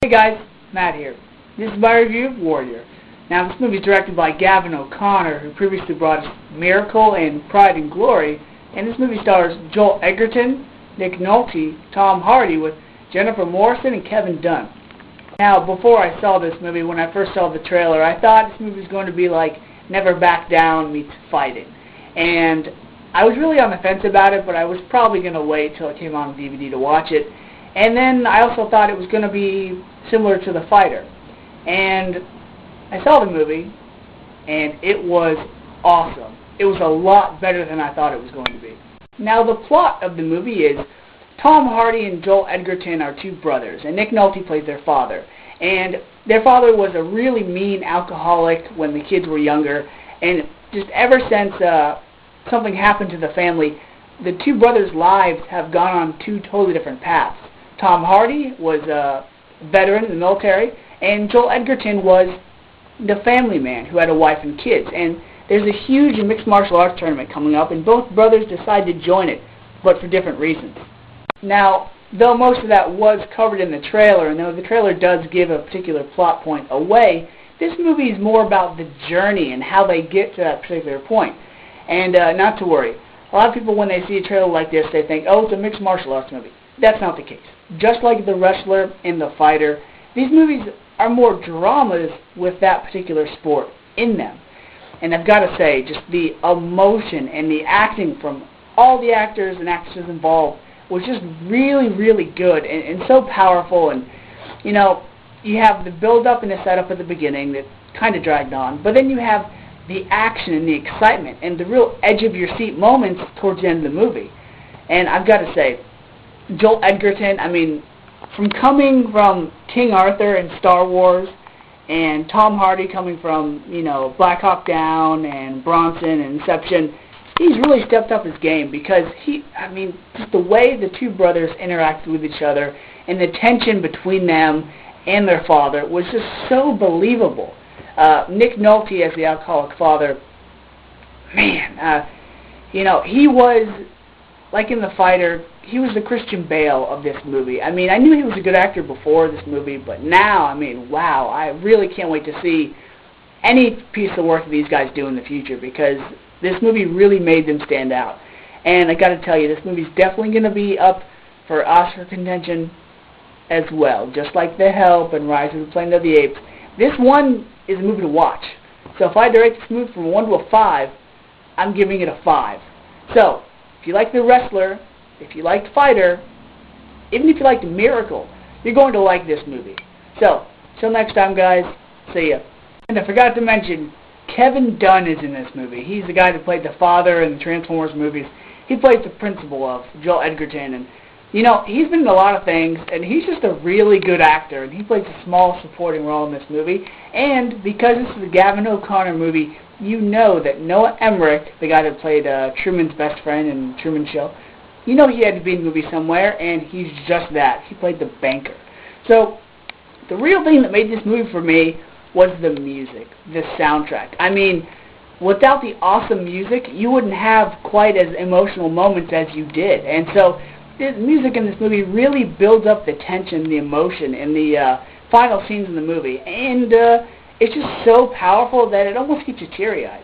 Hey guys, Matt here. This is my review of Warrior. Now this movie is directed by Gavin O'Connor, who previously brought us Miracle and Pride and Glory, and this movie stars Joel Edgerton, Nick Nolte, Tom Hardy with Jennfer Morrison and Kevin Dunn. Now before I saw this movie, when I first saw the trailer, I thought this movie was going to be like Never Back Down meets Fighting. And I was really on the fence about it, but I was probably going to wait till it came on DVD to watch it. And then I also thought it was going to be similar to The Fighter. And I saw the movie, and it was awesome. It was a lot better than I thought it was going to be. Now the plot of the movie is Tom Hardy and Joel Edgerton are two brothers, and Nick Nolte plays their father. And their father was a really mean alcoholic when the kids were younger, and just ever since something happened to the family, the two brothers' lives have gone on two totally different paths. Tom Hardy was a veteran in the military, and Joel Edgerton was the family man who had a wife and kids. And there's a huge mixed martial arts tournament coming up, and both brothers decide to join it, but for different reasons. Now, though most of that was covered in the trailer, and though the trailer does give a particular plot point away, this movie is more about the journey and how they get to that particular point. And not to worry, a lot of people when they see a trailer like this, they think, oh, it's a mixed martial arts movie. That's not the case. Just like The Wrestler and The Fighter, these movies are more dramas with that particular sport in them. And I've got to say, just the emotion and the acting from all the actors and actresses involved was just really, really good and so powerful. And, you know, you have the build-up and the setup at the beginning that kind of dragged on, but then you have the action and the excitement and the real edge-of-your-seat moments towards the end of the movie. And I've got to say, Joel Edgerton, I mean, from coming from King Arthur and Star Wars, and Tom Hardy coming from, you know, Black Hawk Down and Bronson and Inception, he's really stepped up his game because just the way the two brothers interacted with each other and the tension between them and their father was just so believable. Nick Nolte as the alcoholic father, man, he was, like in The Fighter, he was the Christian Bale of this movie. I mean, I knew he was a good actor before this movie, but now, I mean, wow, I really can't wait to see any piece of work that these guys do in the future because this movie really made them stand out. And I got to tell you, this movie's definitely going to be up for Oscar contention as well, just like The Help and Rise of the Planet of the Apes. This one is a movie to watch. So if I had to rate this movie from 1 to a 5, I'm giving it a 5. So, if you like The Wrestler, if you liked Fighter, even if you liked Miracle, you're going to like this movie. So, till next time, guys, see ya. And I forgot to mention, Kevin Dunn is in this movie. He's the guy that played the father in the Transformers movies. He plays the principal of Joel Edgerton, and you know, he's been in a lot of things, and he's just a really good actor, and he plays a small supporting role in this movie. And because this is a Gavin O'Connor movie, you know that Noah Emmerich, the guy that played Truman's best friend in Truman Show, you know he had to be in the movie somewhere, and he's just that. He played the banker. So, the real thing that made this movie for me was the music, the soundtrack. I mean, without the awesome music, you wouldn't have quite as emotional moments as you did. And so, the music in this movie really builds up the tension, the emotion, in the final scenes in the movie. And it's just so powerful that it almost gets you teary-eyed.